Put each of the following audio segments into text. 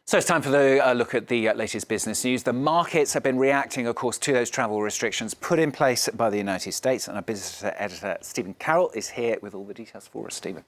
So it's time for the look at the latest business news. The markets have been reacting, of course, to those travel restrictions put in place by the United States. And our business editor, Stephen Carroll, is here with all the details for us. Stephen.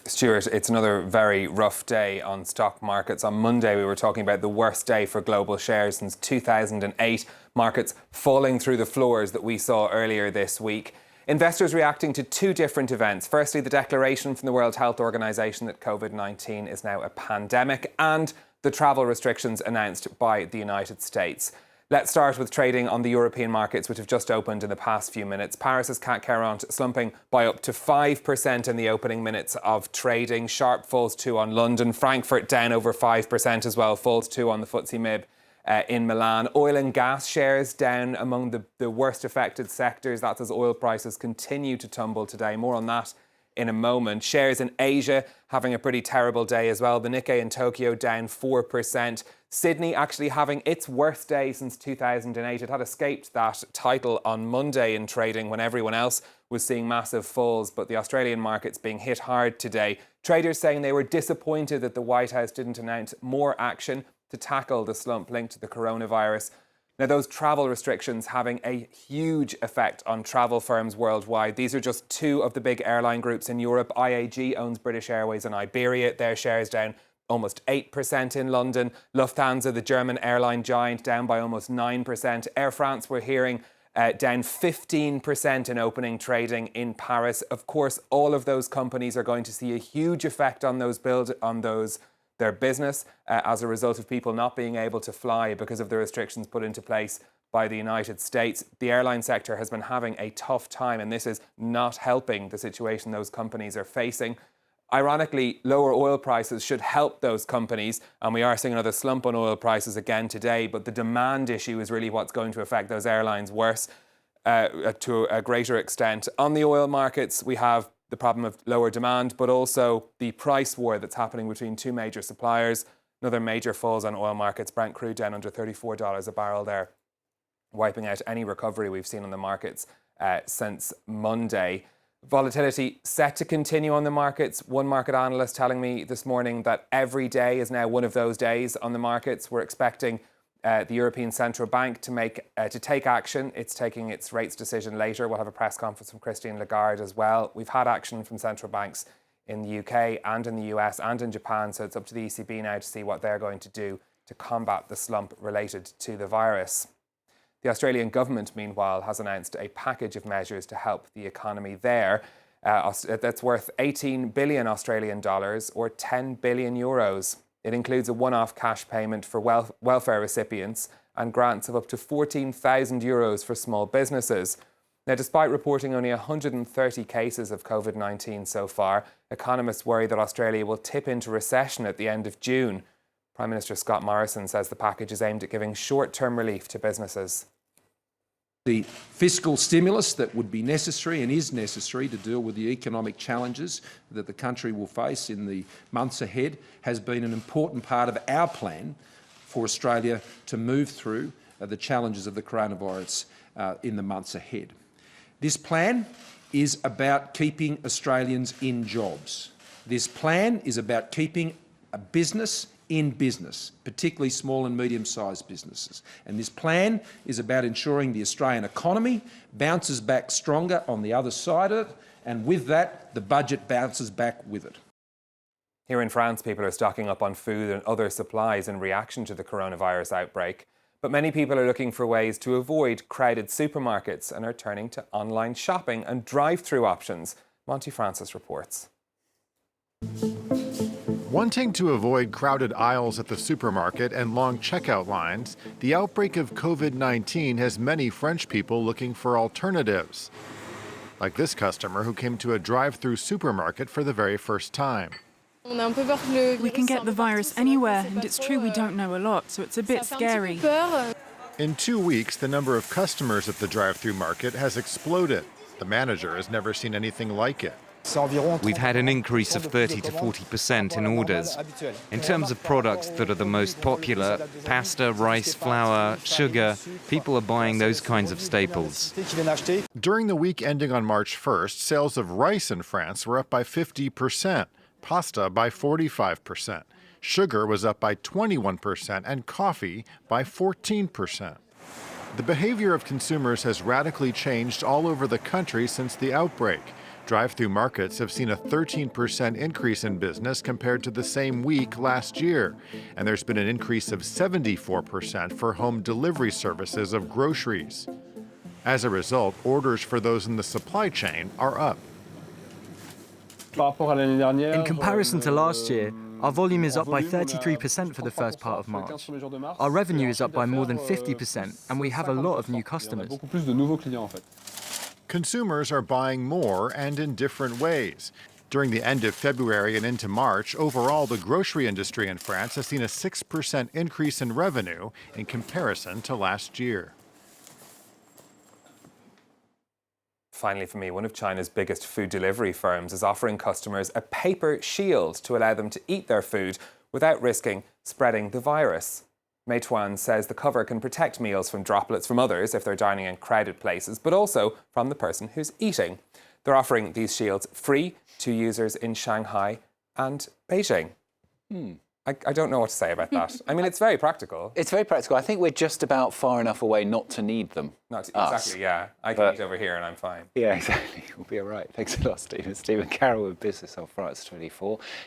Stuart, it's another very rough day on stock markets. On Monday, we were talking about the worst day for global shares since 2008. Markets falling through the floors that we saw earlier this week. Investors reacting to two different events. Firstly, the declaration from the World Health Organization that COVID-19 is now a pandemic, and the travel restrictions announced by the United States. Let's start with trading on the European markets, which have just opened in the past few minutes. Paris's CAC 40 slumping by up to 5% in the opening minutes of trading. Sharp falls too on London. Frankfurt down over 5% as well. Falls too on the FTSE MIB in Milan. Oil and gas shares down among the worst affected sectors. That's as oil prices continue to tumble today. More on that in a moment. Shares in Asia having a pretty terrible day as well. The Nikkei in Tokyo down 4%. Sydney actually having its worst day since 2008. It had escaped that title on Monday in trading when everyone else was seeing massive falls, but the Australian market's being hit hard today. Traders saying they were disappointed that the White House didn't announce more action to tackle the slump linked to the coronavirus. Now, those travel restrictions having a huge effect on travel firms worldwide. These are just two of the big airline groups in Europe. IAG owns British Airways and Iberia. Their shares down almost 8% in London. Lufthansa, the German airline giant, down by almost 9%. Air France, we're hearing, down 15% in opening trading in Paris. Of course, all of those companies are going to see a huge effect on their business as a result of people not being able to fly because of the restrictions put into place by the United States. The airline sector has been having a tough time, and this is not helping the situation those companies are facing. Ironically, lower oil prices should help those companies, and we are seeing another slump on oil prices again today, but the demand issue is really what's going to affect those airlines worse to a greater extent. On the oil markets, we have the problem of lower demand, but also the price war that's happening between two major suppliers. Another major falls on oil markets. Brent crude down under $34 a barrel there, wiping out any recovery we've seen on the markets since Monday. Volatility set to continue on the markets. One market analyst telling me this morning that every day is now one of those days on the markets. We're expecting the European Central Bank to take action. It's taking its rates decision later. We'll have a press conference from Christine Lagarde as well. We've had action from central banks in the UK and in the US and in Japan, so it's up to the ECB now to see what they're going to do to combat the slump related to the virus. The Australian government, meanwhile, has announced a package of measures to help the economy there. That's worth 18 billion Australian dollars or 10 billion euros. It includes a one-off cash payment for welfare recipients and grants of up to 14,000 euros for small businesses. Now, despite reporting only 130 cases of COVID-19 so far, economists worry that Australia will tip into recession at the end of June. Prime Minister Scott Morrison says the package is aimed at giving short-term relief to businesses. The fiscal stimulus that would be necessary and is necessary to deal with the economic challenges that the country will face in the months ahead has been an important part of our plan for Australia to move through the challenges of the coronavirus in the months ahead. This plan is about keeping Australians in jobs. This plan is about keeping a business in business, particularly small and medium-sized businesses. And this plan is about ensuring the Australian economy bounces back stronger on the other side of it, and with that, the budget bounces back with it. Here in France, people are stocking up on food and other supplies in reaction to the coronavirus outbreak. But many people are looking for ways to avoid crowded supermarkets and are turning to online shopping and drive-through options. Monty Francis reports. Wanting to avoid crowded aisles at the supermarket and long checkout lines, the outbreak of COVID-19 has many French people looking for alternatives. Like this customer who came to a drive-through supermarket for the very first time. We can get the virus anywhere, and it's true we don't know a lot, so it's a bit scary. In 2 weeks, the number of customers at the drive-through market has exploded. The manager has never seen anything like it. We've had an increase of 30 to 40% in orders. In terms of products that are the most popular, pasta, rice, flour, sugar, people are buying those kinds of staples. During the week ending on March 1st, sales of rice in France were up by 50%, pasta by 45%. Sugar was up by 21% and coffee by 14%. The behavior of consumers has radically changed all over the country since the outbreak. Drive-through markets have seen a 13% increase in business compared to the same week last year. And there's been an increase of 74% for home delivery services of groceries. As a result, orders for those in the supply chain are up. In comparison to last year, our volume is up by 33% for the first part of March. Our revenue is up by more than 50%, and we have a lot of new customers. Consumers are buying more and in different ways. During the end of February and into March, overall, the grocery industry in France has seen a 6% increase in revenue in comparison to last year. Finally, for me, one of China's biggest food delivery firms is offering customers a paper shield to allow them to eat their food without risking spreading the virus. Meituan says the cover can protect meals from droplets from others if they're dining in crowded places, but also from the person who's eating. They're offering these shields free to users in Shanghai and Beijing. I don't know what to say about that. I mean, it's very practical. It's very practical. I think we're just about far enough away not to need them. Exactly, yeah. I can eat over here and I'm fine. Yeah, exactly. We'll be all right. Thanks a lot, Stephen. Stephen Carroll with Business on France 24.